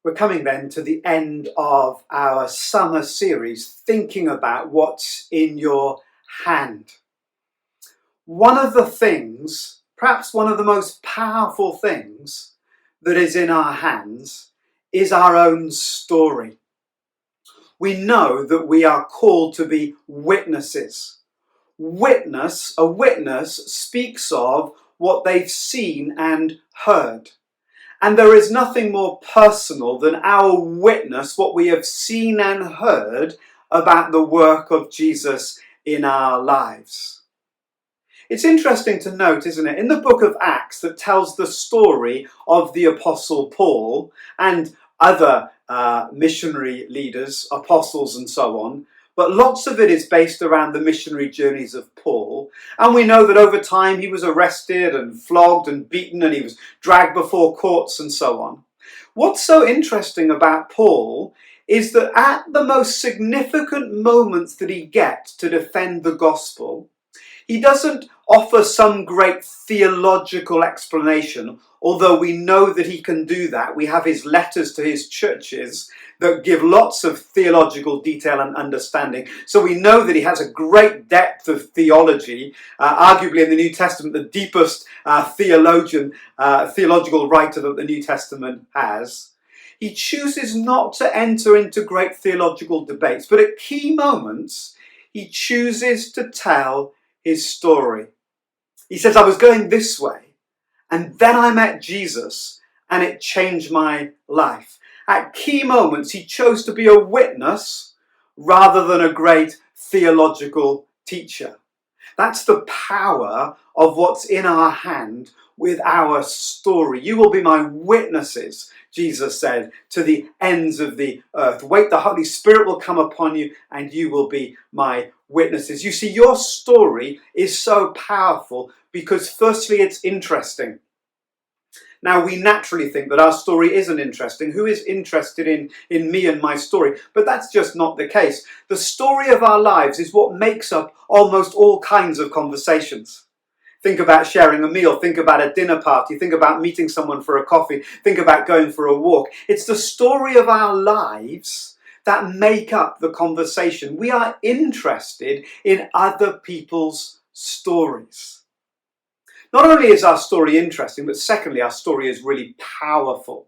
We're coming then to the end of our summer series, thinking about what's in your hand. One of the things, perhaps one of the most powerful things that is in our hands is our own story. We know that we are called to be witnesses. A witness speaks of what they've seen and heard. And there is nothing more personal than our witness, what we have seen and heard about the work of Jesus in our lives. It's interesting to note, isn't it, in the book of Acts that tells the story of the Apostle Paul and other missionary leaders, apostles and so on, but lots of it is based around the missionary journeys of Paul. And we know that over time he was arrested and flogged and beaten and he was dragged before courts and so on. What's so interesting about Paul is that at the most significant moments that he gets to defend the gospel, he doesn't offer some great theological explanation, although we know that he can do that. We have his letters to his churches that give lots of theological detail and understanding. So we know that he has a great depth of theology, arguably in the New Testament, the deepest theological writer that the New Testament has. He chooses not to enter into great theological debates, but at key moments, he chooses to tell his story. He says, I was going this way, and then I met Jesus, and it changed my life. At key moments, he chose to be a witness rather than a great theological teacher. That's the power of what's in our hand with our story. You will be my witnesses, Jesus said, to the ends of the earth. Wait, the Holy Spirit will come upon you and you will be my witnesses. You see, your story is so powerful because firstly, it's interesting. Now, we naturally think that our story isn't interesting. Who is interested in me and my story? But that's just not the case. The story of our lives is what makes up almost all kinds of conversations. Think about sharing a meal, think about a dinner party, think about meeting someone for a coffee, think about going for a walk. It's the story of our lives that make up the conversation. We are interested in other people's stories. Not only is our story interesting, but secondly, our story is really powerful.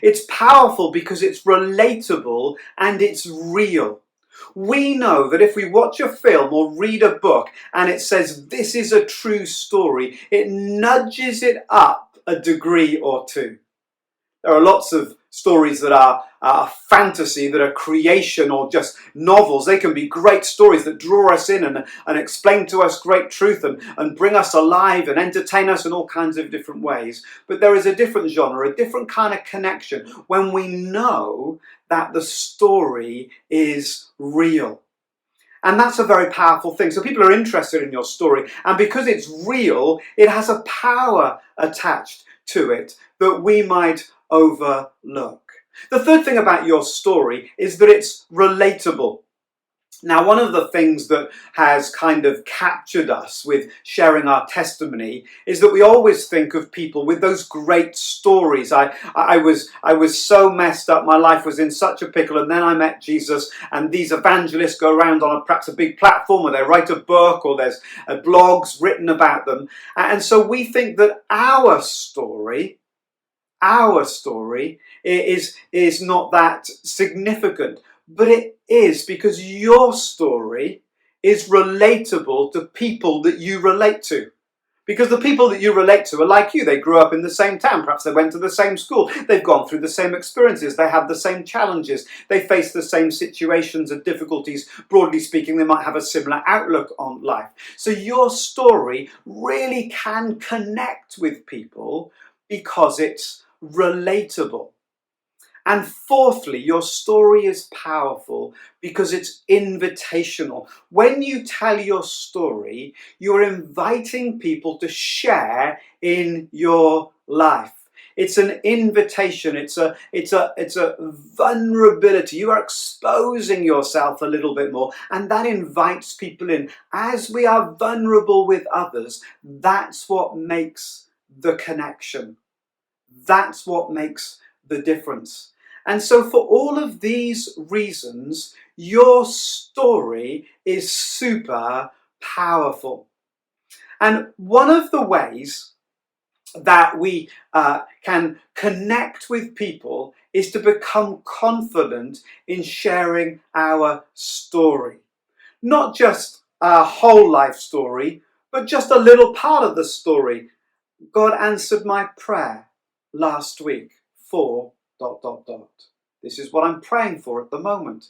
It's powerful because it's relatable and it's real. We know that if we watch a film or read a book and it says this is a true story, it nudges it up a degree or two. There are lots of stories that are fantasy, that are creation or just novels. They can be great stories that draw us in and explain to us great truth and bring us alive and entertain us in all kinds of different ways. But there is a different genre, a different kind of connection when we know that the story is real. And that's a very powerful thing. So people are interested in your story. And because it's real, it has a power attached to it that we might overlook. The third thing about your story is that it's relatable. Now, one of the things that has kind of captured us with sharing our testimony is that we always think of people with those great stories. I was so messed up, my life was in such a pickle, and then I met Jesus, and these evangelists go around on perhaps a big platform, or they write a book, or there's blogs written about them. And so we think that our story is not that significant. But it is, because your story is relatable to people that you relate to. Because the people that you relate to are like you. They grew up in the same town. Perhaps they went to the same school. They've gone through the same experiences. They have the same challenges. They face the same situations and difficulties. Broadly speaking, they might have a similar outlook on life. So your story really can connect with people because it's relatable. And fourthly, your story is powerful because it's invitational. When you tell your story, you're inviting people to share in your life. It's an invitation. It's a vulnerability. You are exposing yourself a little bit more, and that invites people in. As we are vulnerable with others, that's what makes the connection. That's what makes the difference. And so for all of these reasons, your story is super powerful. And one of the ways that we can connect with people is to become confident in sharing our story. Not just a whole life story, but just a little part of the story. God answered my prayer last week for ... This is what I'm praying for at the moment.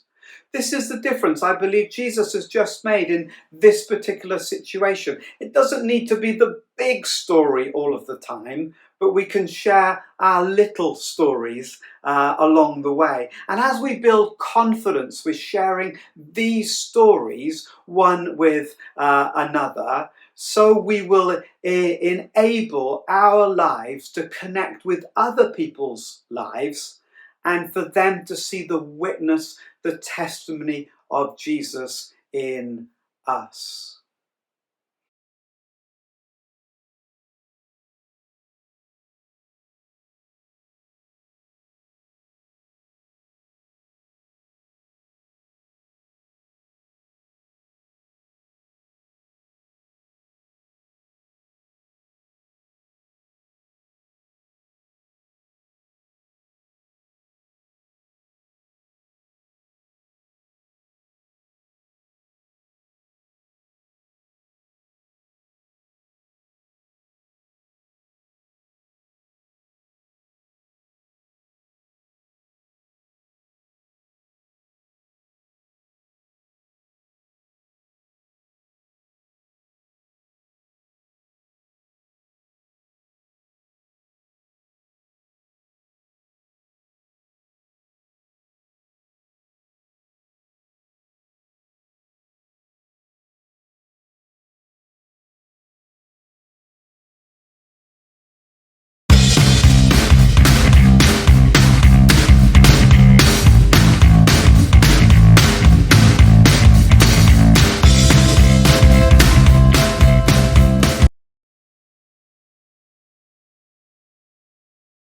This is the difference I believe Jesus has just made in this particular situation. It doesn't need to be the big story all of the time, but we can share our little stories along the way. And as we build confidence with sharing these stories one with another, so we will enable our lives to connect with other people's lives and for them to see the witness, the testimony of Jesus in us.